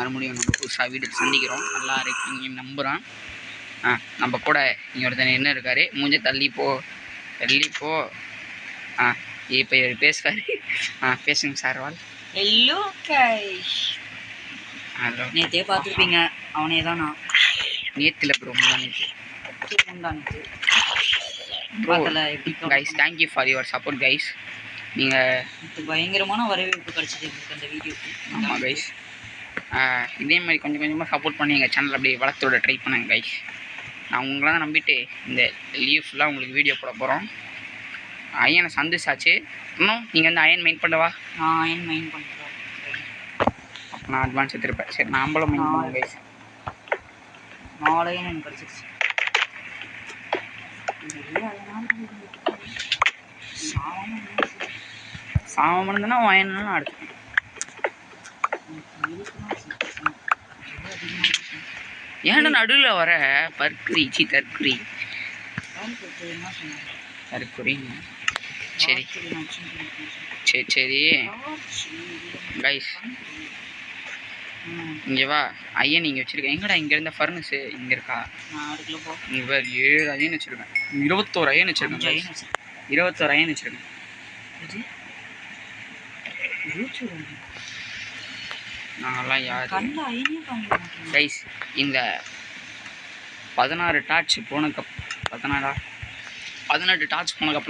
மறுபடியும் நம்ம புதுசாக வீடு சந்திக்கிறோம். நல்லா இருக்கீங்கன்னு நம்புகிறோம். நம்ம கூட இங்கே ஒருத்தர் என்ன இருக்கார், மூஞ்ச தள்ளிப்போ. இப்போ பேசுகிறாரு. பேசுங்க சார். Hello guys. ஹலோ. நேற்றே பார்த்துருப்பீங்க, அவனே தான் நான். நேற்றுல ப்ரோ, முந்தானேத்து bro. Guys thank you for your support guys. நீங்கள் பயங்கரமான வரவேற்பு கிடச்சிது அந்த வீடியோக்கு. ஆமாம் கைஸ், இதே மாதிரி கொஞ்சம் கொஞ்சமாக சப்போர்ட் பண்ணி எங்கள் சேனல் அப்படியே வளர்த்தோட ட்ரை பண்ணுங்க கைஸ். நான் உங்களை தான் நம்பிட்டு இந்த லீவ் ஃபுல்லாக உங்களுக்கு வீடியோ போட போகிறோம். ஐயனை சந்தோஷாச்சு. இன்னும் நீங்கள் வந்து அயன் மெயின் பண்ணவா? நான் அயன் மெயின் பண்ணுறேன். அப்போ நான் அட்வான்ஸ் எடுத்துருப்பேன். சரி, நாம்பளும் மெயின் பண்ணுவோம் கைஸ். 4 அயன் எனக்கு கிடச்சிருச்சு. சாவம் இருந்ததுன்னா அயன்னா அடுத்து ஏன்டா நடுவில் வர தற்குறி. சரி சரி சரி கைஸ், இங்கே வா. ஐயன் இங்கே வச்சுருக்கேன். எங்கடா இங்கே இருந்த ஃபர்னஸு இங்கே இருக்கா? இங்கே வேறு 7 அயன் வச்சுருக்கேன். 21 அயன் வச்சுருக்கேன். 21 அயன் வச்சுருக்கேன். நாங்கள்லாம் யார் கைஸ்? இந்த 18 டார்ச் போனதுக்கப்புறம்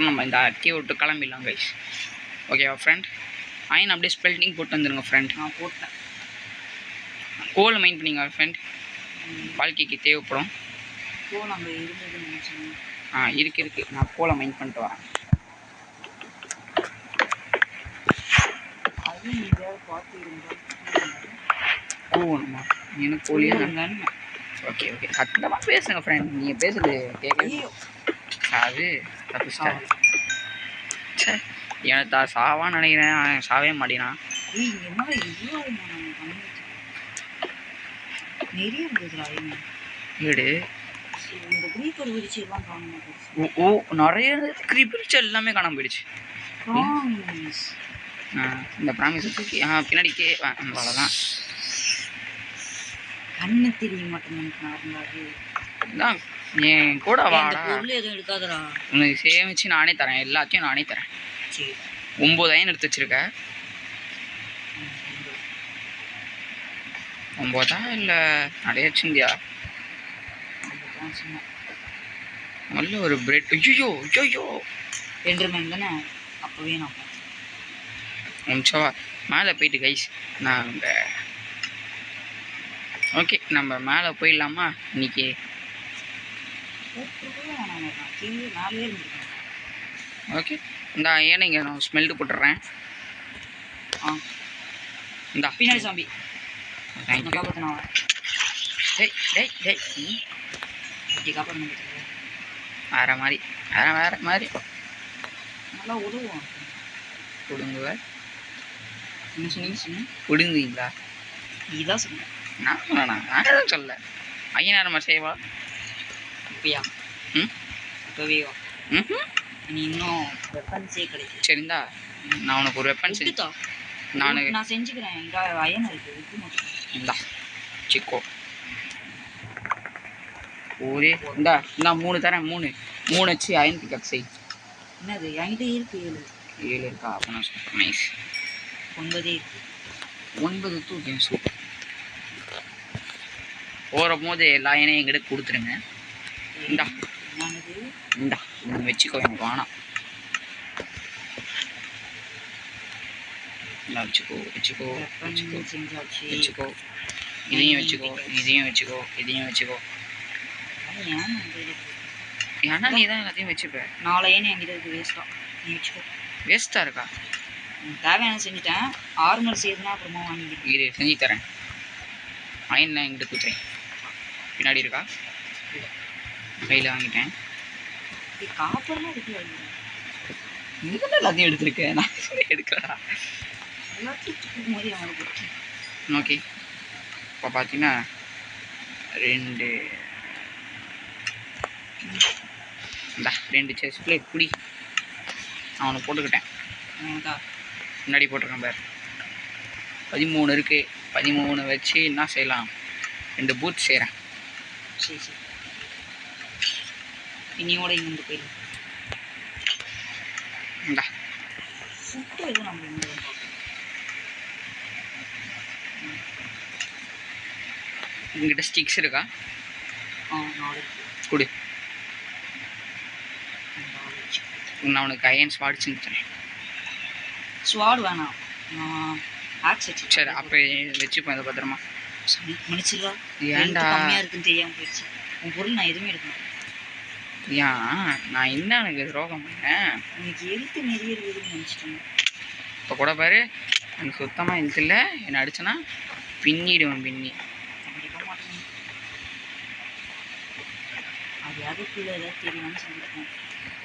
நம்ம இந்த அட்டியை விட்டு கிளம்பிடலாம் கைஸ். ஓகேவா ஃப்ரெண்ட்? அயன் அப்படியே ஸ்பெல்டிங் போட்டு வந்துடுங்க ஃப்ரெண்ட். நான் போட்டேன். கோல் மைண்ட் பண்ணிங்க ஃப்ரெண்ட், வாழ்க்கைக்கு தேவைப்படும். இருக்கு. நான் கோலை மைண்ட் பண்ணிட்டு வரேன். கோவணுமா? எனக்கு கோலியே. ஓகே சத்தமாக பேசுங்க ஃப்ரெண்ட். நீங்கள் பேசுறது கேட்க அது தப்பிச்சா. சே, எனக்கு சாவான்னு நினைக்கிறேன். சாவே மாட்டேனான். வீடு நிறைய கிரிபிரிச்சு எல்லாமே காணாம போயிடுச்சு. இந்த ப்ராமிஸ் பின்னாடி அவ்வளோதான். கண்ணு தெரிய மாட்டேன். என் கூட வாடா. எதுவும் எடுக்காதடா. உனக்கு சேமிச்சு நானே தரேன். எல்லாத்தையும் நானே தரேன். 9 அயன் எடுத்து வச்சிருக்க. 9 இல்லை நிறைய வச்சுருந்தியா? நல்ல ஒரு பிரெட். ஐயோ என்ட்ருமேன் தானே. அப்போவே நான் நிமிஷவா மேலே போயிட்டு கைஸ். ஓகே, நம்ம மேலே போயிடலாமா இன்னைக்கு? ஓகே, இந்த ஏனைங்க நான் ஸ்மெல்ட்டு போட்டுடுறேன். இந்த பின்னாடி சாம்பி. தேங்க்யூ. வேறு மாதிரி நல்லா உதவும். கொடுங்குவேன். என்ன சொன்னீங்க? கொடுங்குவீங்களா? இதுதான் சொன்னேன். நான் எதுவும் சொல்ல. ஐயனாரம்மா செய்வா இப்பயா? இப்போவே வா. நீ இன்னும் வெப்பன்ஸே கிடைக்கும். சரிந்தா, நான் உனக்கு ஒரு வெப்பன் செஞ்சு நான் செஞ்சுக்கிறேன். இங்கே அயன் இருக்குது. இந்தா சிக்கோ ஒரே இந்தா 3 தரேன். 3 வச்சு அயன் பிக்கப் செய். என்னது என்கிட்ட இருக்கு? 7 இருக்கா? அப்போ நான் நைஸ். 9 இருக்கு. 9 தூக்கி சூப்பர். போகும்போது எல்லா அயனையும் எங்கிட்ட கொடுத்துருங்க. இந்தா நீங்கள் வச்சுக்கோ, எனக்கு வேணாம். வச்சுக்கோ. இதையும் வச்சுக்கோ. ஏன்னா நீ தான் எல்லாத்தையும் வச்சுப்ப. 4 அயன் என்கிட்ட இருக்கு. நீ வச்சுக்கோ. வேஸ்ட்டாக இருக்கா? தேவையான செஞ்சுட்டேன். ஆர்மர் செய்யுதுன்னா அப்புறமா வாங்கிக்கிறேன். இது செஞ்சு தரேன். அயன்லாம் எங்கிட்ட கொடுத்துறேன். பின்னாடி இருக்கா? கையில் வாங்கிட்டேன். காப்பர்லாம் எடுக்கல. இதுதான் எல்லாத்தையும் எடுத்துருக்கேன். நான் எடுக்கலடா. எல்லாத்தையும் போது அவனுக்கு. ஓகே, இப்போ பார்த்தீங்கன்னா 2 செஸ் பிளேட் குடி. நான் அவனை போட்டுக்கிட்டேன். முன்னாடி போட்டிருக்கேன் பார். 13 இருக்குது. 13 வச்சு என்ன செய்யலாம், 2 பூத் செய்கிறேன். சரி சரி, இன்னையோட இங்கே போயிடும். இந்தா சுட்டு எதுவும் நம்ம இங்கே பார்ப்போம். உங்ககிட்ட ஸ்டிக்ஸ் இருக்கா? 4 கொடு, நான் உனக்கு அயன் ஸ்வாட் செஞ்சுறேன். ஸ்வாட் வேணாம், நான் ஆக்ஸ் வச்சு. சரி அப்போ வச்சுப்போம் இதை பத்திரமா. மன்னிச்சிடா, ஏன்டா கம்மியாக இருக்குன்னு தெரியாமல் போயிடுச்சு. உன் பொருள் நான் எதுவுமே எடுக்கணும். ஏன் நான் என்ன எனக்கு துரோகம் பண்ணேன்? எனக்கு எழுத்து நிறைய இருக்குதுன்னு நினச்சிட்டேன். இப்போ கூட பாரு, எனக்கு சுத்தமாக எழுத்து இல்லை. என்னை அடிச்சேன்னா பின்னிடுவேன். பின்னி கண்டிப்பாக மாட்டேன். அது அதுக்குள்ள ஏதாவது தெரியும்னு சொல்லியிருக்கேன்.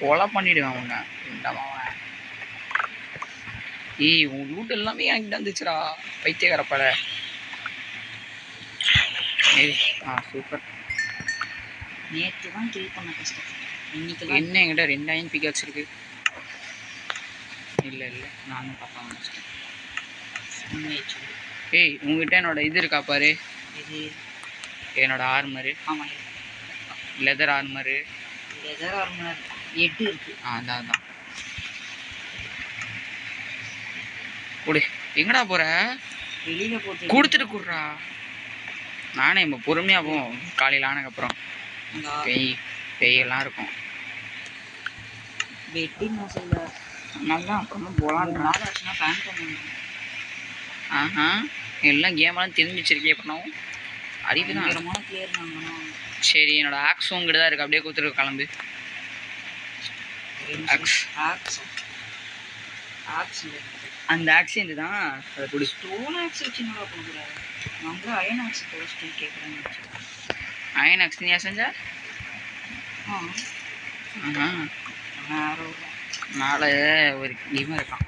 கொலை பண்ணிடுவேன் உன்னை. இந்தமாவன் ஏய், உன் லூட் எல்லாமே எனக்கு வந்துச்சுடா பைத்தியக்காரப்பட. ஏய் சூப்பர். நேற்று தான் கில் பண்ண கஷ்டம். இன்னைக்கு என்ன என்கிட்ட 2 அயன் பிகாக்ஸ் இருக்கு. இல்லை நானும் பார்ப்பாங்க நெக்ஸ்ட்டு. ஏய் உங்ககிட்ட என்னோட இது இருக்கா பாரு, இது என்னோட ஆர்மரு. ஆமாம், லெதர் ஆர்மரு. லெதர் ஆர்மர் 8 இருக்கு. அதான் கொடு. எங்கடா போற? வெளியில் போட்டு கொடுத்துட்டு கூடுறா. நானே இப்போ பொறுமையாக போவோம். காலையில் ஆனதுக்கப்புறம் பெய்யெல்லாம் இருக்கும். வெட்டிங் சொல்ல நல்லா அப்புறமா போகலான். நாள் ஆச்சுன்னா பேன் பண்ணுவேன். எல்லாம் கேமெல்லாம் தெரிஞ்சு வச்சிருக்கே. பண்ணவும் அறிவு தான். பயங்கரமான பிளேயர் நாங்கன்னா. சரி என்னோட ஆக்ஸ் உங்ககிட்ட தான் இருக்குது, அப்படியே கொடுத்துட்டு கிளம்பு. ஆக்ஸ் அந்த ஆக்ஸ் இது தான். அதை பிடி. ஸ்டோன் ஆக்ஸ் வச்சு என்னடா கொடுக்குறாரு? நாங்கள் அயன் ஆக்ஸ் ஸ்டோன் கேட்குறேன்னு வச்சு. அயன் ஆக்ஸ் நீ செஞ்ச? மேலே ஒரு கேம் இருக்கான்.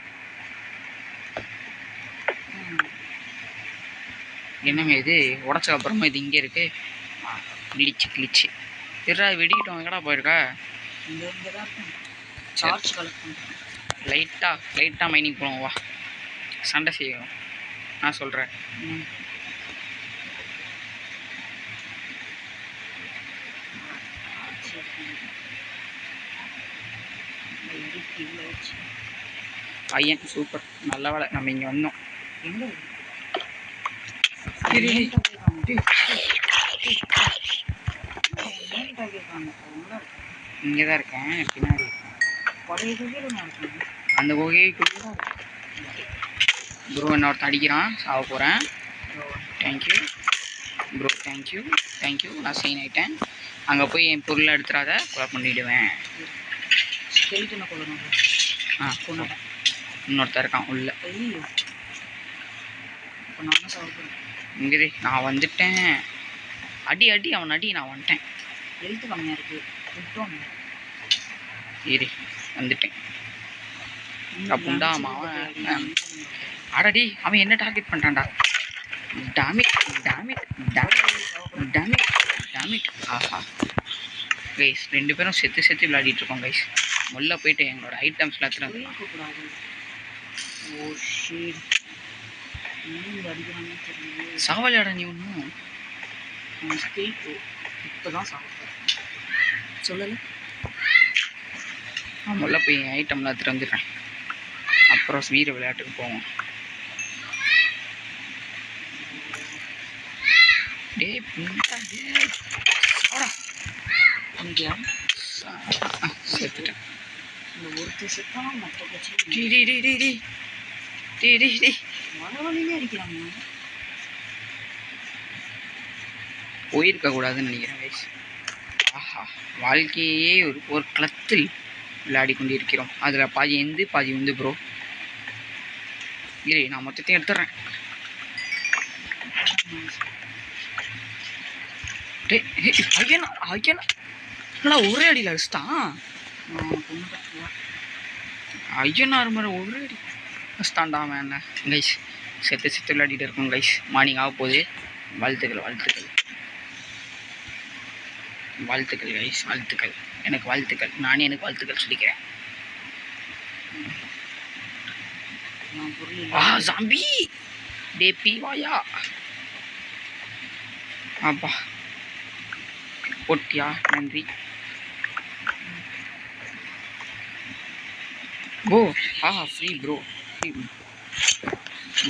என்னமே இது உடச்சக்கு அப்புறமா இது இங்கே இருக்கு. கிளிச்சு இருடா, வெடிக்கிட்டோம். எங்கடா போயிருக்கா? இங்கே தான் இருக்கும். சார்ஜ் கலெக்ட் பண்ணுறேன். லைட்டாக மைனிங் போவோம். வா சண்டை செய்யணும், நான் சொல்கிறேன். பையன் சூப்பர், நல்ல வேலை நம்ம இங்கே வந்தோம். எங்கே இங்கே தான் இருக்கேன் பின்னாடி. பழைய குகையில் நான் இருக்கேன். அந்த குகைக்குள்ளே ப்ரோ என்னொருத்த அடிக்கிறான். சாவ போகிறேன். Thank you bro, thank you. நான் சைன் ஆகிட்டேன். அங்கே போய் என் பொருளை எடுத்துடாத, கொலை பண்ணிவிடுவேன். ஸ்கெலிட்டனை கொள்ளணும். கொண்டுட்டேன். இன்னொருத்தர் இருக்கான் உள்ள. இப்போ நானும் சாப்பிட்றேன். இங்கே நான் வந்துட்டேன். அடி அவன் அடி, நான் வந்துட்டேன். எழுத்து கம்மியாக இருக்குது. விட்டோம். ஏறி வந்துட்டேன். அப்படின்டா அவன். அடடி அவன் என்ன டார்கெட் பண்ணுறான்டா. டேமிட். ஆஹா கைஸ், 2 பேரும் செத்து விளையாடிட்டு இருக்கோம் கைஸ். முள்ள போயிட்டு எங்களோட ஐட்டம்ஸ் எல்லாத்தையும் சாவலியாட நீ ஒன்றும் இப்போதான் சாப்பிட்றேன். சொல்லலை. முள்ள போய் என் ஐட்டம் எல்லாத்தையும் வந்துடுறேன். அப்புறம் வீர விளையாட்டுக்கு போவோம். செத்துட்டேன். இந்த ஒருத்தர் செத்தான் மற்ற பிரச்சனை மழவழியிலே அடிக்கிறாங்க. போயிருக்க கூடாதுன்னு நினைக்கிறேன் வயசு. ஆஹா, வாழ்க்கையே ஒரு போர்க்களத்தில் விளையாடி கொண்டு இருக்கிறோம். அதில் பாதி எந்து பாதி வந்து ப்ரோ. இரு நான் மொத்தத்தையும் எடுத்துடுறேன். ஐயனா ஒரே அடியில் அடிச்சிட்டான். ஐயனார் மாதிரி ஒரே அடி அடிச்சிட்டான்டா அவன். என்ன கைஸ், செத்து விளையாடிட்டு இருக்கோம் கைஸ். மார்னிங் ஆக போகுது. வாழ்த்துக்கள் கைஸ், வாழ்த்துக்கள். எனக்கு வாழ்த்துக்கள். நானே எனக்கு வாழ்த்துக்கள் சொல்லிக்கிறேன். ஜாம்பி டேபி வாயா அப்பா போட்டியா நன்றி போ ஃப்ரீ ப்ரோ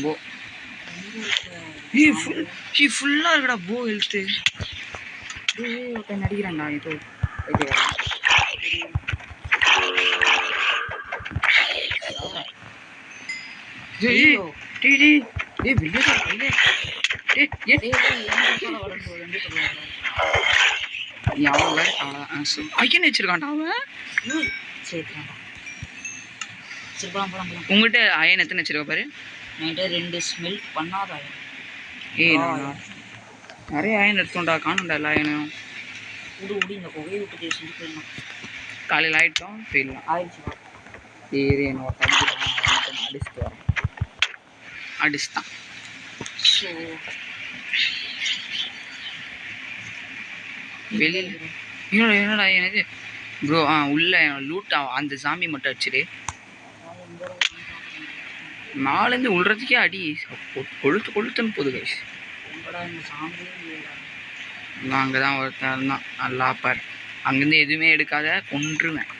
போ ஃபுல்லாக இருக்குடா போ ஹெல்த்து ஒருத்தன் நடிக்கிறான்டா ஏதோ ஐயன் வச்சிருக்கான்டா அவன் உங்கள்கிட்ட அயன் எத்தனை வச்சிருக்க பாரு என்கிட்ட 2 ஸ்மெல்ட் பண்ணாத அயன். நிறைய அயன் எடுத்தோம்டா காணும்டா எல்லா அயனும் விடு இந்த புகையை விட்டு பேசிட்டு போயிடலாம். காலையில் ஆகிட்டோம் போயிடலாம் ஆயிடுச்சு சரி என்னோட படிக்கிறான் அடிச்சுட்டு வரேன் அடிச்சுட்டான் ஸோ வெளியில் என்னடா எனக்கு ப்ரோ உள்ள லூட் அந்த சாமி மட்டும் அடிச்சிடு நாலேருந்து உள்றதுக்கே அடி கொளுத்துன்னு போகுது கைஸ் அங்கே தான் ஒருத்தர் இருந்தான் நல்லா பார் அங்கேருந்து எதுவுமே எடுக்காத கொன்றுவேன்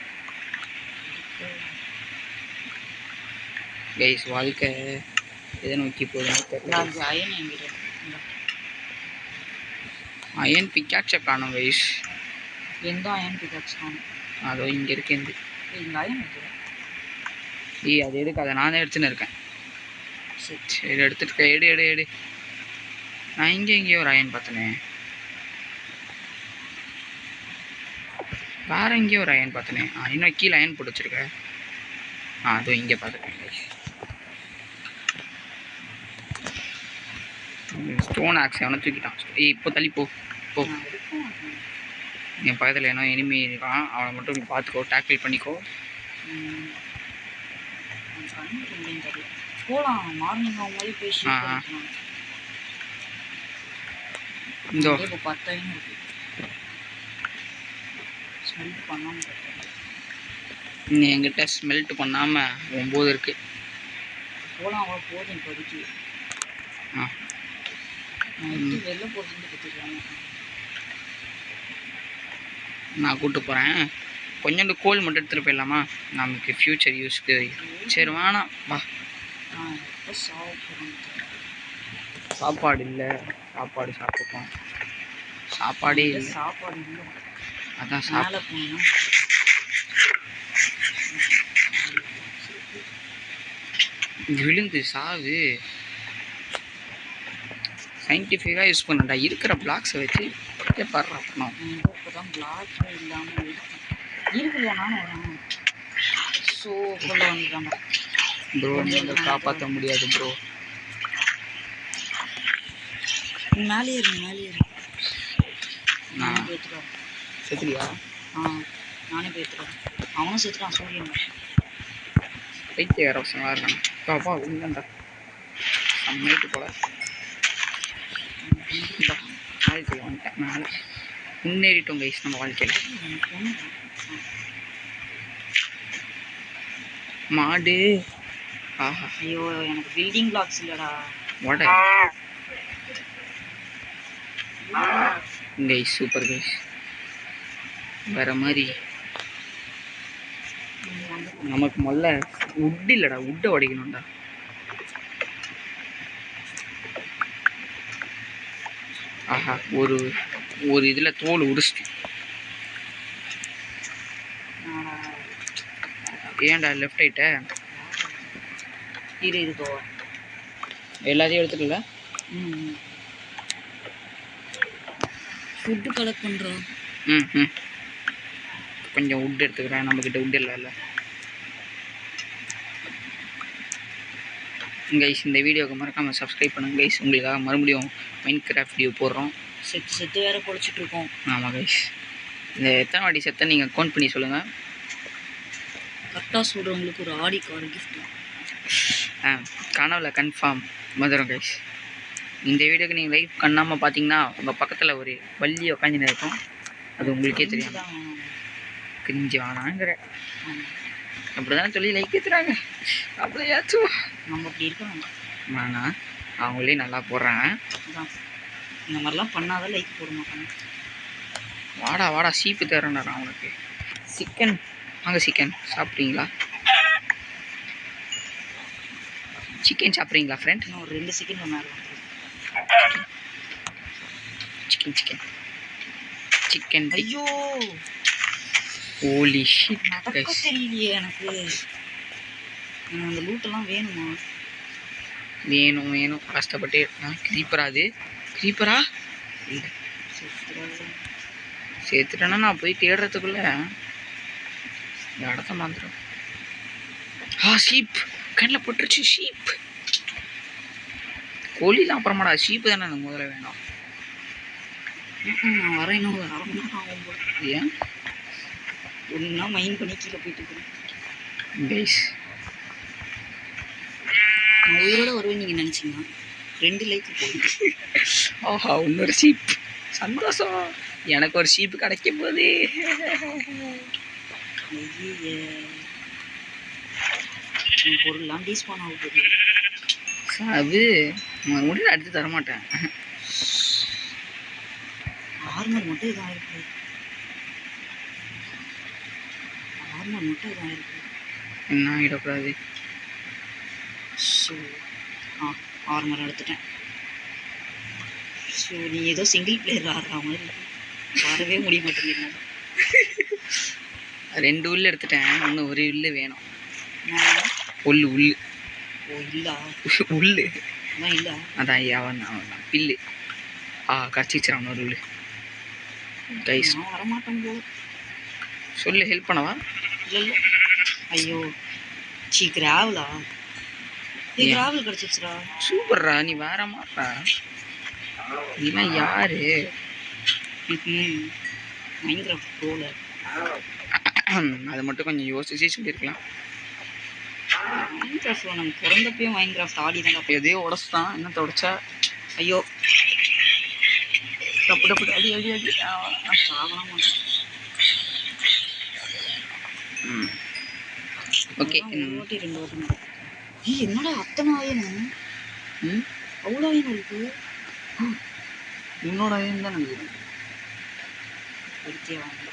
கைஸ் வாழ்க்கை எதை நோக்கி போகுதுன்னு தெரியல அயன் பிக்காட்சை காணும் கைஸ் எந்த அயன் பிக்காட்சி காணும் அதோ இங்கே இருக்கேன் இந்த அயன் இருக்குது அது எடுக்காத நான் தான் எடுத்துன்னு இருக்கேன் சரி எடுத்துட்டு எடு நான் எங்கேயோ ஒரு அயன் பார்த்தனே வேற எங்கேயோ ஒரு அயன் பார்த்தனே இன்னும் கீழே அயன் போட்டு வச்சிருக்கேன் அதோ இங்கே பார்த்துருக்கேன் ஸ்டோன் ஆக்ஸ் அவனை தூக்கிட்டான் இப்போ தள்ளி போ என் பக்கத்தில் என்ன எனிமி இருக்கான் அவனை மட்டும் பார்த்துக்கோ டேக்கிள் பண்ணிக்கோ போலாம் மார்னிங் அவங்க மாதிரி பேசி இந்தோ இப்போ 10 இருக்கு ஸ்மெல்ட் பண்ணாம நீ என்கிட்ட ஸ்மெல்ட் பண்ணாமல் 9 இருக்கு போலாம் அவள் போதும் இப்போதைக்கு வெளில போட்டு கற்றுக்கலாம் நான் கூப்பிட்டு போகிறேன் கொஞ்சோண்டு கோல் மட்டும் எடுத்துகிட்டு போயிடலாமா நமக்கு ஃப்யூச்சர் யூஸ்க்கு சரி வேணாம் வா சாப்பாடு இல்லை சாப்பாடு சாப்பிட்டுப்போம் சாப்பாடே இல்லை சாப்பாடு இல்லை அதான் மேலே போனால் விழுந்து சாவு சயின்டிஃபிக்காக யூஸ் பண்ணடா இருக்கிற பிளாக்ஸை வச்சு பாடுறோம் இப்போ தான் பிளாக்ஸே இல்லாமல் இருக்குல்ல நானும் வரேன் ஸோ சொல்ல வந்துட்டாங்க ப்ரோ நீங்கள் காப்பாற்ற முடியாது ப்ரோ மேலே ஏறு நானே பேத்துறேன் செத்துலியா நானே பேத்துறேன் அவனும் செத்துறான் சூரியன் பைத்திய வேற பசங்களாக இருக்காங்க பாப்பா இல்லைண்டா நைட்டு போல வாழ்க்கையில் வந்துட்டேன் மேலே முன்னேறிட்டோம் கைஸ் நம்ம வாழ்க்கையில் மாடு ஆஹா ஐயோ எனக்கு பில்டிங் பிளாக்ஸ் இல்லடா வாட கைஸ் சூப்பர் கைஸ் வேற மாதிரி நமக்கு முதல்ல உட் இல்லைடா உட்டை உடைக்கணும்டா ஆஹா ஒரு இதில் தோல் உரிச்சிட்டு ஏன்டா லெஃப்ட் ஆயிட்ட இது போ எல்லாத்தையும் எடுத்துக்கல ஃபுட்டு கலெக்ட் பண்ணுறோம் கொஞ்சம் உட் எடுத்துக்கிறேன் நம்மக்கிட்ட உட் இல்லை கைஸ் இந்த வீடியோவுக்கு மறக்காமல் சப்ஸ்கிரைப் பண்ணுங்க கைஸ் உங்களுக்காக மறுபடியும் மைண்ட் கிராஃப்ட் வீடியோ போடுறோம் செத்து வேறு பொழிச்சிட்ருக்கோம் ஆமாம் கைஸ் இந்த எத்தனை வாட்டி செத்தை நீங்கள் கவுண்ட் பண்ணி சொல்லுங்கள் கரெக்டாக சொல்கிறவங்களுக்கு ஒரு ஆடி கார்டு கிஃப்ட் கனவுல கன்ஃபார்ம் வந்துடும் கைஸ் இந்த வீடியோக்கு நீங்கள் லைக் பண்ணாமல் பார்த்தீங்கன்னா உங்கள் பக்கத்தில் ஒரு வள்ளி உக்காந்துன்னு இருக்கும் அது உங்களுக்கே தெரியும் கிரிஞ்சு வேணாங்கிற அப்படி தான் சொல்லி லைக் ஏற்றுறாங்க அப்படியாச்சும் நம்ம அப்படி இருக்கோம் வேணா அவங்களே நல்லா போடுறாங்க. அதான் இந்த மாதிரிலாம் பண்ணாதான் லைக் போட மாட்டாங்க. வாடா வாடா சீப்பு தரேன்டா அவனுக்கு. சிக்கன் வாங்க, சிக்கன் சாப்பிட்றீங்களா? சிக்கன் சாப்பிட்றீங்களா ஃப்ரெண்ட்? இன்னும் ஒரு 2 செகண்ட் மேலே வந்து சிக்கன் சிக்கன் சிக்கன். ஐயோ ஹோலி ஷிட் நடக்க கைஸ். தெரியலையே எனக்கு. அந்த லூட்டெல்லாம் வேணுமா? வேணும் வேணும் கஷ்டப்பட்டு. க்ரீப்பரா? அது க்ரீப்பரா? சேர்த்துட்டேன்னா நான் போய் தேடுறதுக்குள்ள இடத்த மாத்திரம். ஷீப் கண்ணில் போட்டுருச்சு. ஷீப். கோழிலாம் அப்புறமாடா, ஷீப்பு தானே எனக்கு முதல்ல வேணும். நான் வரேன், இன்னும் ஒரு 1/2 மணி நேரம் ஆகும் போது. ஏன் ஒன்றா மைண்ட் பண்ணி கீழே போயிட்டு இருக்கேன் கைஸ். நான் உயிரோட வருவேன் நீங்கள் நினச்சிங்கன்னா 2 லைக் போகுது. ஆஹா, இன்னொரு ஷீப். சந்தோஷம், எனக்கு ஒரு ஷீப்பு கிடைக்கும் போது. பொருள்லாம் டீஸ்பான் ஆக போகுது. அது மறுபடியும் அடுத்து தரமாட்டேன். ஆர்மர் மட்டும் இதாக இருக்குது. ஆர்மர் மட்டும் இதாக இருக்குது. என்ன ஆகிடக்கூடாது. ஸோ ஆர்மர் எடுத்துட்டேன். ஸோ நீ ஏதோ சிங்கிள் பிளேயர் ஆடுற மாதிரி வரவே முடிய மாட்டேங்குது. 2 உள்ள எடுத்துட்டேன், இன்னும் ஒரு உள்ளு வேணும். உள்ளு ஓ இல்லா உள்ளு அதான் இல்லை. அதான் அவன் பில்லு. கடிச்சிக்கிறான் ஒரு உள்ளு. கைஸ் நான் வரமாட்டேன் போல. சொல்லு, ஹெல்ப் பண்ணவா? இல்லை ஐயோ கிராவலா? கிராவல் கிடச்சிச்சுரா. சூப்பர்ரா, நீ வேற மாட்டா. இவன் யாரு? மைன்கிராஃப்ட் ப்ரோல. அது மட்டும் கொஞ்சம் யோசிச்சு சொல்லியிருக்கலாம். மைன்கிராஃப்ட் நம்ம பிறந்தப்பயும் மைன்கிராஃப்ட் ஆடி தான். எதையோ உடச்சுதான், என்ன தொடச்சா? ஐயோ டப்பு டப்பு அடி அடி அடி. சாகலாம் மாட்டேன். ஓகே. 1 வாட்டி 2 வாட்டி. என்னடா அத்தனை ஆயனம்? அவ்வளோ ஆயனம் இருக்கு. உன்னோட ஆயனம் தான் நினைக்கிறேன். வாங்க.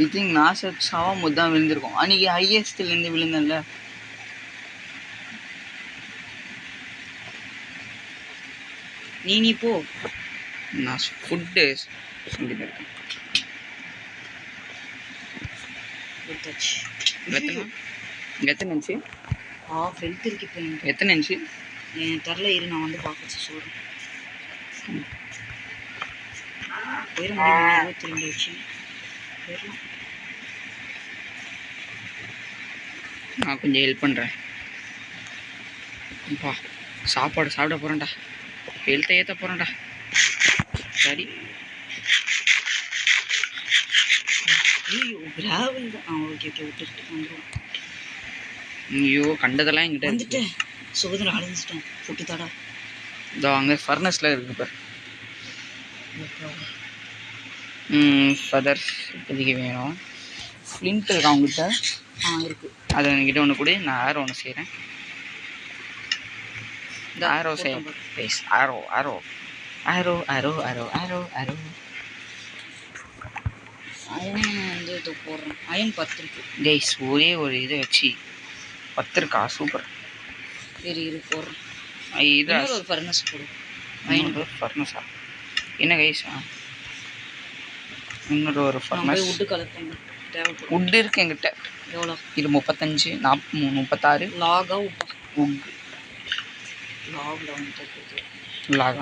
ஐ திங்க் நான் சாவும் போது தான் விழுந்திருக்கோம். அன்றைக்கி ஹையஸ்ட்லேருந்து விழுந்தேன்ல. நீ போ. நான் ஃபுட்டு செஞ்சுட்டு இருக்கேன். எத்தனை இன்ச்சு? ஹெல்த் இருக்கு இப்போ. எத்தனை இன்ச்சு தெரில, இரு நான் வந்து பார்க்க சொல்கிறேன். பேர் 22 வச்சு போயிடலாம். நான் கொஞ்சம் ஹெல்ப் பண்ணுறேன். அப்பா சாப்பாடு சாப்பிட போகிறேன்டா, ஹெல்த்தை ஏற்ற போகிறேன்டா. சரி. ஐயோ கிராவல் தான். ஓகே விட்டுட்டு வந்துடுவோம். ஐயோ கண்டதெல்லாம் என்கிட்ட வந்துட்டேன். சுகந்திரம் அடைஞ்சிட்டேன். ஃபுட்டு தாடா. இதோ அங்கே ஃபர்னஸில் இருக்குது பார். ஃபதர்ஸ் இப்போதைக்கு வேணும். ஃப்ளின்ட் இருக்கா அவங்ககிட்ட? இருக்குது. அது என்கிட்ட ஒன்று கூட. நான் ஆரோ ஒன்று செய்கிறேன். இந்த ஆரோ செய்ய ஆரோ ஆரோ ஆரோ ஆரோ ஆரோ ஆரோ ஆரோ அயன் வந்து இது போடுறேன். அயன் 10 இருக்கு. கைஸ் ஒரே ஒரு இதை வச்சு 10 இருக்கா? சூப்பர். இரு போடுறேன். இது ஒரு ஃபர்னஸ் போடு. இன்னொரு ஃபர்னஸா? என்ன கைஸ்? இன்னொரு ஒரு ஃபர்னஸ். வுட்டு கலெக்ட் பண்ண தேவைப்படும். வுட் இருக்கு என்கிட்ட. எவ்வளோ? இது 35, 40, 36. லாகா வுட். லாகில் வந்து லாக்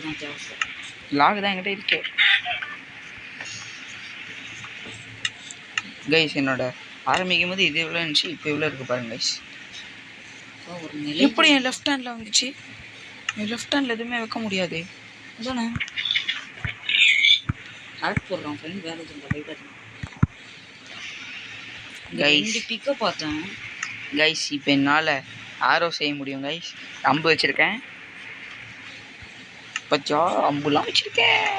தான் தேவைப்படும். லாக் தான் என்கிட்ட இருக்கு கைஸ். என்னோட ஆரம்பிக்கும் போது இது எவ்வளோ இருந்துச்சு, இப்போ எவ்வளோ இருக்குது பாருங்க கைஸ். எப்படி என் லெஃப்ட் ஹேண்டில் வந்துச்சு? என் லெஃப்ட் ஹேண்டில் எதுவுமே வைக்க முடியாது. அதானே கரெக்ட் போடுறான் ஃப்ரெண்ட். வேலை போயிட்டு கைஸ் பிக்கை பார்த்தேன் கைஸ். இப்போ என்னால் ஆரோ செய்ய முடியும் கைஸ். அம்பு வச்சுருக்கேன். பச்சா அம்புலாம் வச்சுருக்கேன்.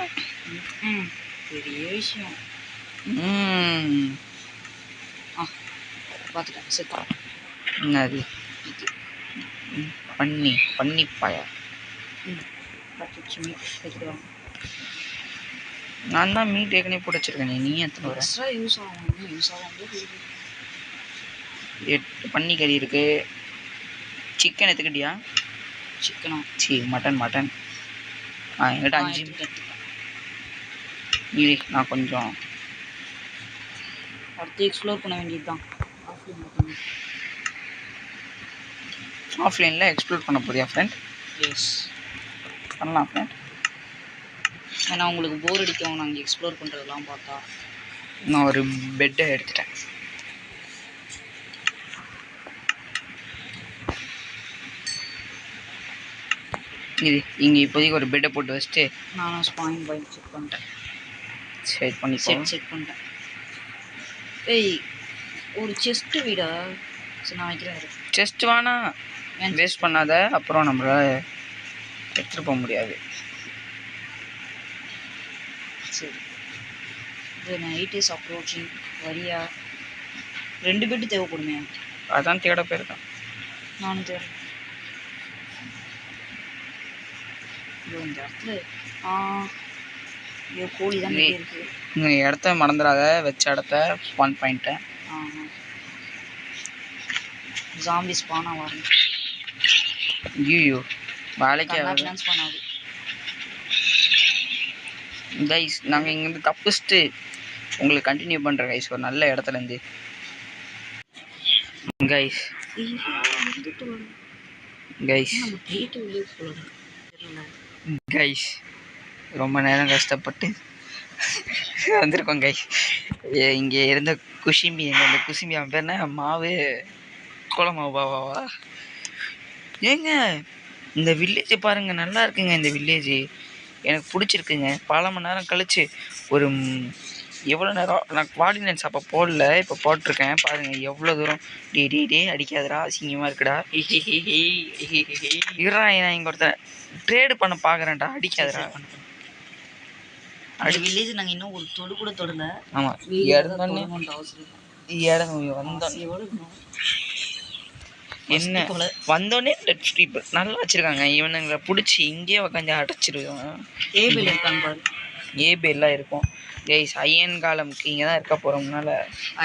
பெரிய விஷயம். பார்த்துட்டேன். சரி என்னது? பன்னிப்பாயா பச்சை மீட் வைக்கிறோம். நான் தான் மீட் ஏற்கனவே போட்டு வச்சிருக்கேன். நீ எத்தனை வர எக்ஸ்ட்ரா யூஸ் ஆகும் 8 பன்னி கறி இருக்கு. சிக்கன் எடுத்துக்கிட்டியா? சிக்கனா மட்டன் என்கிட்ட 5 இரு. நான் கொஞ்சம் அடுத்து எக்ஸ்ப்ளோர் பண்ண வேண்டியது தான். ஆஃப்லைனில் எக்ஸ்ப்ளோர் பண்ண போறியா ஃப்ரெண்ட்? எஸ் பண்ணலாம் ஃப்ரெண்ட். ஏன்னா உங்களுக்கு போர் அடிக்கும் நாங்கள் எக்ஸ்ப்ளோர் பண்ணுறதெல்லாம் பார்த்தா. நான் ஒரு பெட்டை எடுத்துட்டேன். இது இங்கே இப்போதைக்கு ஒரு பெட்டை போட்டு வச்சுட்டு நானும் ஸ்பாயின் பாயிண்ட் செக் பண்ணிட்டேன். செக் பண்ணிட்டேன். ஏய் ஒரு செஸ்ட் வீடா? சரி நான் வைக்கிறேன். செஸ்ட் வேணா வேஸ்ட் பண்ணாத, அப்புறம் நம்மளால எடுத்துகிட்டு போக முடியாது. சரி இது நைட் இஸ் அப்ரோச்சிங். வரியா? 2 பெட்டு தேவைப்படுமே. அதான் தேட போயிருக்கேன். நானும் தேட இந்த இடத்துல கோழி தான் இருக்கு. இந்த இடத்த மறந்துடாத, வச்ச இடத்த ஸ்பான் பாயிண்ட்டை. ஜாம்பி ஸ்பான் ஆகும். ஐயோ வேலைக்கு ஸ்பான் ஆகுது. கைஸ் நாங்கள் இங்கேருந்து தப்பிச்சுட்டு உங்களுக்கு கண்டினியூ பண்ணுறேன் கைஸ், ஒரு நல்ல இடத்துலேருந்து. கைஸ் ரொம்ப நேரம் கஷ்டப்பட்டு வந்திருக்கோம் கைஸ். இங்கே இருந்த குஷிம்பி, எங்கள் அந்த குஷிம்பி அவன் பேர் என்ன, மாவு கோலமாவாவா? ஏங்க இந்த வில்லேஜ் பாருங்கள், நல்லா இருக்குங்க இந்த வில்லேஜ், எனக்கு பிடிச்சிருக்குங்க. பல மணி நேரம் கழிச்சு ஒரு எவ்வளோ நேரம் நான் கோஆர்டினேட்ஸ் அப்போ போடல, இப்போ போட்டிருக்கேன் பாருங்கள் எவ்வளோ தூரம். டே அடிக்காதடா, அசிங்கமாக இருக்குடா. இருறா, நான் இங்கே ஒருத்தர் ட்ரேடு பண்ண பார்க்குறேன்டா, அடிக்காதடா. வில்லேஜ் நாங்கள் இன்னும் ஒரு தொடு கூட தொடல. ஆமாம் என்ன வந்தோடனே டெட் ஸ்ட்ரீப் நல்லா வச்சுருக்காங்க. இவனுங்களை பிடிச்சி இங்கேயே உட்காந்து அடைச்சிருவாங்க. ஏபிஎல் இருக்காங்க பாரு. ஏபிஎல்லாம் இருக்கும் கைஸ். அயன் காலம்க்கு இங்கே தான் இருக்க போகிறோம்னால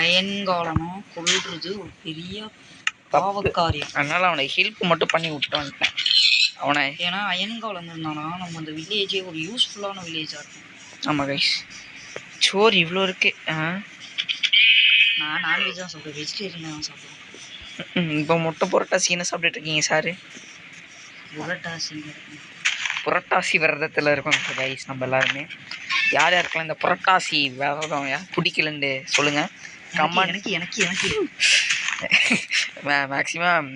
அயன் காலமும் கொள்றது ஒரு பெரிய பாவக்காரியம். அதனால் அவனை ஹெல்ப் மட்டும் பண்ணி விட்டு வந்துட்டேன் அவனை. ஏன்னா அயன் காலம் இருந்தானா நம்ம அந்த வில்லேஜே ஒரு யூஸ்ஃபுல்லான வில்லேஜாக இருக்கும். ஆமாம் கைஸ், சோறு இவ்வளோ இருக்கு. நான் நான்வெஜ் தான் சாப்பிடுவேன், வெஜிடேரியன் தான் சாப்பிடுவேன். இப்போ முட்டை புரட்டாசி என்ன சாப்பிட்டுட்டு இருக்கீங்க சார்? புரட்டாசி விரதத்தில் இருக்கோம் கைஸ் நம்ம எல்லாருமே. யார் யாருக்கெல்லாம் இந்த புரட்டாசி விரதம் பிடிக்கலன்னு சொல்லுங்கள். எனக்கு மேக்ஸிமம்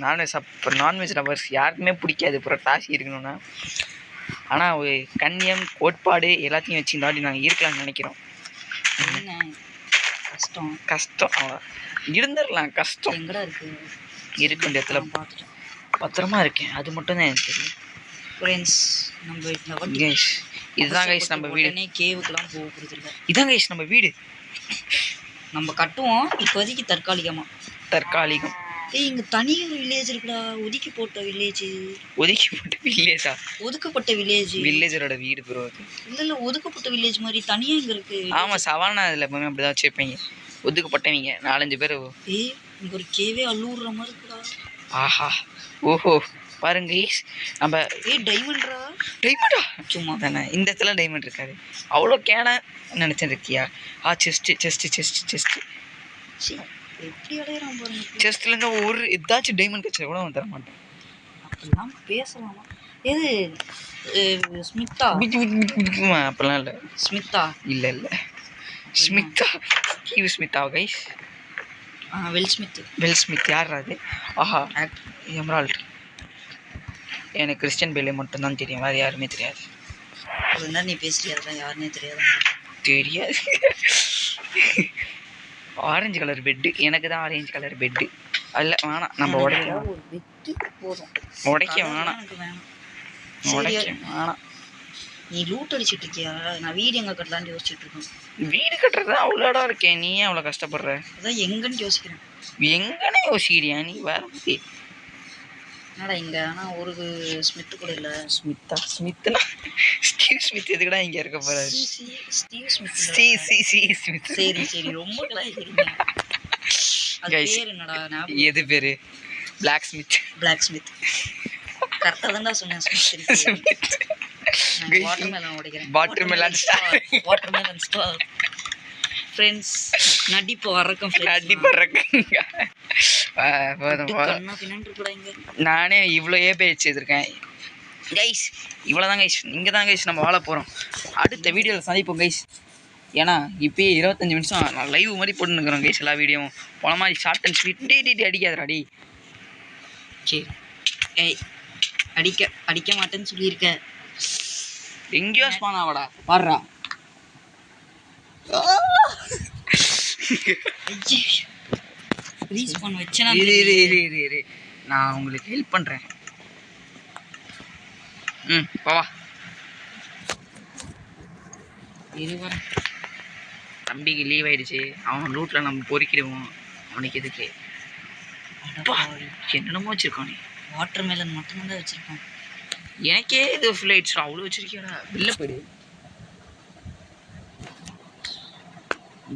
நான்வெஜ் லவர்ஸ் யாருக்குமே பிடிக்காது புரட்டாசி இருக்கணும்னா. ஆனால் ஒரு கண்ணியம் கோட்பாடு எல்லாத்தையும் வச்சு இந்த வாட்டி நாங்கள் இருக்கலாம்னு நினைக்கிறோம். கஷ்டம் அவ்வளோ இருந்துடலாம். கஷ்டம் எங்கடா இருக்கு இந்த இடத்துல பத்திரமா இருக்கேன், அது மட்டும் தான் எனக்கு தெரியும். ஃப்ரெண்ட்ஸ் நம்ம கைஸ் இதுதான் கைஸ் நம்ம வீடு. கேவுக்கெல்லாம் போகிறது இல்லை. இதான் கைஸ் நம்ம வீடு. நம்ம கட்டுவோம் இப்போதைக்கு தற்காலிகம். இங்கே தனி ஒரு வில்லேஜ் இருக்குடா, ஒதுக்கி போட்ட வில்லேஜா? ஒதுக்கப்பட்ட வில்லேஜரோட வீடு ப்ரோ. இல்லை ஒதுக்கப்பட்ட வில்லேஜ் மாதிரி தனியாக இங்கே இருக்கு. ஆமாம் சவானா அதில் எப்பவுமே அப்படி தான் வச்சுருப்பீங்க, ஒதுக்கப்பட்டவங்க 4-5 பேர். இங்கே ஒரு கேவே அள்ளூடுற மாதிரி இருக்குடா. ஆஹா ஓஹோ பாருங்க நம்ம. டைமண்டா சும்மா தானே இந்த இடத்துல டைமண்ட் இருக்காது. அவ்வளோ நினச்சிட்டு இருக்கியா? செஸ்ட்டு எப்படி அடையிறான் பாருங்க. செஸ்ட்லேருந்து ஒரு ஏதாச்சும் டைமண்ட் கட்சி கூட அவன் தர மாட்டான். அப்படிலாம் பேசலாமா? எது ஸ்மித்தா? அப்படிலாம் இல்லை. ஸ்மித்தா இல்லை ஸ்மித்தா ஸ்மித்தா கைஸ். வெல் ஸ்மித் யார் அது? ஆஹா எமரால்ட். எனக்கு கிறிஸ்டியன் பேலே மட்டும்தான் தெரியும், வேறு யாருமே தெரியாது. என்ன நீ பேசுறியா? யாருன்னே தெரியாது. ஆரஞ்சு கலர் பெட்டு, எனக்கு தான் ஆரஞ்சு கலர் பெட்டு. அல்ல வேணாம், நம்ம உடைக்க வேணாம். நீ லூட் அடிச்சிட்டு இருக்கியா? நான் வீடு எங்கே கட்டலான்னு யோசிச்சுட்டு இருக்கேன். வீடு கட்டுறது அவ்வளோ இடம் இருக்கேன், நீ ஏன் அவ்வளோ கஷ்டப்படுற? அதான் எங்கன்னு யோசிக்கிறேன். எங்கன்னு யோசிக்கிறியா நீ? வேற என்னடா இங்கே ஆனால் ஒரு ஸ்மித்து கூட இல்லை. ஸ்மித்னா ஸ்டீவ் ஸ்மித் எதுக்குடா இங்கே இருக்க போகிறாரு? Steve Smith. ஸ்மித். சரி ரொம்ப கலாய்க்கிறீங்க. அது பேர் என்னடா ஞாபகம்? எது பேர்? Black Smith. கரெக்டாக தான்டா சொன்னேன். ஸ்மித். வாட்டர்மெலன் உடைக்கிறேன். Watermelon star. ஃப்ரெண்ட்ஸ் நடிப்பு வரக்கும். நானே இவ்வளோ பேச்சு வச்சுருக்கேன் கைஸ். இவ்வளோதான் கைஸ். இங்கே தான் கைஸ் நம்ம வாழ போகிறோம். அடுத்த வீடியோவில் சந்திப்போம் கைஸ். ஏன்னா இப்போயே 25 நிமிஷம் நான் லைவ் மாதிரி போட்டுன்னுக்குறோம் கைஸ். எல்லா வீடியோவும் போன மாதிரி ஷார்ட் அண்ட் ஸ்வீட். டே அடிக்காதராடி. சரி ஏய் அடிக்க மாட்டேன்னு சொல்லியிருக்க. எங்கேயோ ஸ்பான் ஆவடா பாடுறா. ரீஸ்பான் வச்சேனா இரு நான் உங்களுக்கு ஹெல்ப் பண்ணுறேன். வா இது வர தம்பிக்கு லீவ் ஆயிடுச்சு. அவன் ரூட்டில் நம்ம பொறுக்கிடுவோம். அவனுக்கு எதுக்கு என்னென்னமோ வச்சுருக்கானே. வாட்டர்மெலன் மட்டும் தான் வச்சுருக்கான். எனக்கே இது ஃபுல் ஆயிடுச்சுடா. அவ்வளோ வச்சுருக்கியாடா. வெளில போயிடு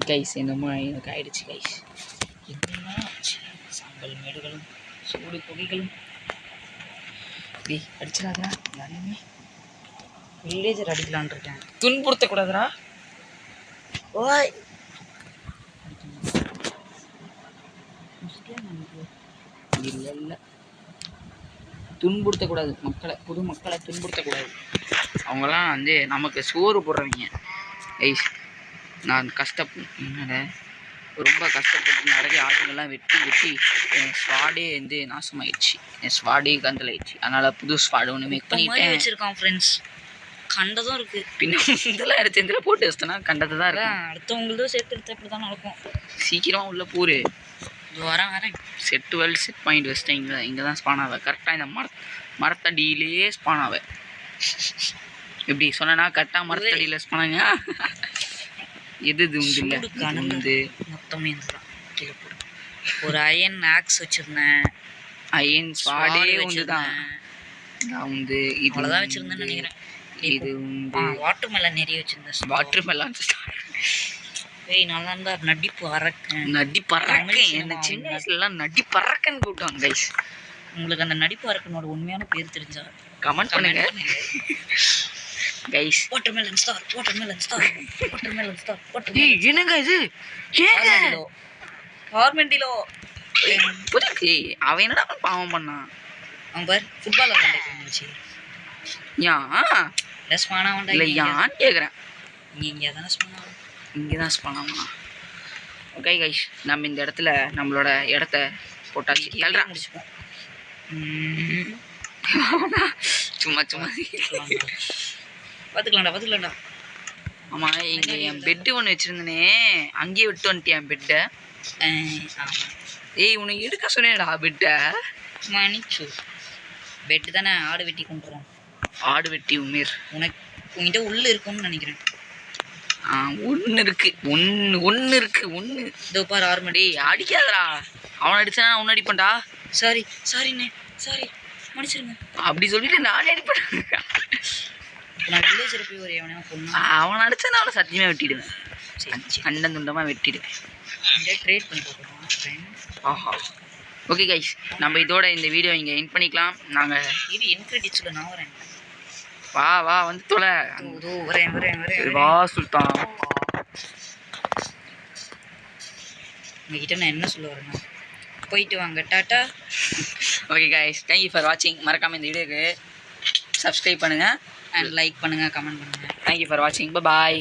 கைஸ். என்னமோ எனக்கு ஆயிடுச்சு கைஸ். என்னன்னா சாம்பல் மேடுகளும் சூடு புகைகளும். டேய் அடிச்சிடாதடா. யாரையுமே வில்லேஜர் அடிக்கலான் இருக்கேன். துன்புறுத்தக்கூடாதுடா. ஓய் இல்லை துன்புறுத்தக்கூடாது புது மக்களை துன்புறுத்தக்கூடாது. அவங்களாம் வந்து நமக்கு சோறு போடுறவங்க ஐஸ். நான் என்னடா ரொம்ப கஷ்டப்பட்டு நிறைய ஆளுங்கள்லாம் வெட்டி என் ஸ்வாடே வந்து நாசமாயிடுச்சு. என் ஸ்வாடே கந்தலாயிடுச்சு. அதனால் புது ஸ்வாடு ஒன்று மேக் பண்ணிட்டேன். வச்சுருக்கான் ஃப்ரெண்ட்ஸ். கண்டதும் இருக்குது. பின்ன இதெல்லாம் எடுத்து எந்தில் போட்டு வச்சிட்டேன்னா கண்டது தான் இருக்கும். அடுத்தவங்களும் சேர்த்து எடுத்து அப்படி தான் நடக்கும். சீக்கிரமாக உள்ளே போரு. வரேன். செட் பாயிண்ட் வச்சிட்டேன். இங்கே தான் ஸ்பான் ஆவேன். கரெக்டாக இந்த மரத்தடியிலே ஸ்பான் ஆவேன். எப்படி சொன்னா கரெக்டாக மரத்தடியில் ஸ்பான் ஆங்க. எது உண்டு இல்லை வந்து மொத்தமே கீழே போடும். ஒரு அயன் ஆக்ஸ் வச்சுருந்தேன். அயன் ஸ்வாடே உண்டு தான். நான் வந்து இவ்வளோதான் வச்சுருந்தேன்னு நினைக்கிறேன். இது வந்து வாட்டர்மெலன் நிறைய வச்சுருந்தேன். வாட்டர்மெலன் ஏய் நல்லா இருந்தா நடிப்பறக்கன். என்ன சின்ன வயசுலலாம் நடிப்பறக்கன்னு கூப்பிட்டாங்க கைஸ். உங்களுக்கு அந்த நடிப்பறக்கனோட உண்மையான பேர் தெரிஞ்சா கமெண்ட் பண்ணுங்க கைஸ். Watermelon star. ஏய் என்னங்க இது? ஏங்க ஹார்மெண்டிலோ புரியுது. அவன் என்னடா பாவம் பண்ணான்? அவன் பார் ஃபுட்பால் விளையாண்டுச்சு. ஏன் ஸ்பானா வந்தா இல்லை யான்னு கேட்குறேன். இங்கே தானே ஸ்பானா. இங்கே தான் ஸ்பானாமா? ஓகே கைஸ், நம்ம இந்த இடத்துல நம்மளோட இடத்த போட்டாச்சு. கல்றா முடிச்சுப்போம். சும்மா பார்த்துக்கலாம்டா. ஆமாம், இங்கே என் பெட்டு ஒன்று வச்சுருந்தேனே, அங்கேயே விட்டு வந்துட்டேன் என் பெட்டை. ஏய் உனக்கு எடுக்க சொன்னேடா பெட்டை. மணிச்சு பெட்டு தானே ஆடு வெட்டி கொண்டுறோம். ஆடு வெட்டி உமீர் உங்ககிட்ட உள்ளே இருக்கும்னு நினைக்கிறேன். ஒன்று இருக்கு. இதோ பாரு ஆர்மடி. அடிக்காதடா. அவன் அடிச்சா அவன் அடிப்பேன்டா. சாரிண்ணே மன்னிச்சிருங்க. அப்படி சொல்லிட்டு நானே அடிப்பேன். நான் வில்லேஜில் போய் ஒரு எவனையா பொண்ணு அவன் அடிச்சா நான் அவனை சத்தியமாக வெட்டிடுவேன். அண்டன் துண்டமாக வெட்டிடுவேன். ட்ரேட் பண்ணி போட்டுருவோம். ஆஹா ஓகே கைஸ், நம்ம இதோட இந்த வீடியோ இங்கே எண்ட் பண்ணிக்கலாம். நாங்கள் இது என் கிரெடிட்ஸில் நான் வரேன். வா வந்து தொலை. வரேன். வா சுல்தான். உங்ககிட்ட நான் என்ன சொல்ல வரேன்னா போயிட்டு வாங்க. Tata. Okay guys, thank you for வாட்சிங். மறக்காமல் இந்த வீடியோக்கு சப்ஸ்கிரைப் பண்ணுங்கள் அண்ட் லைக் பண்ணுங்கள், கமெண்ட் பண்ணுங்கள். தேங்க்யூ ஃபார் வாட்சிங். பாய்.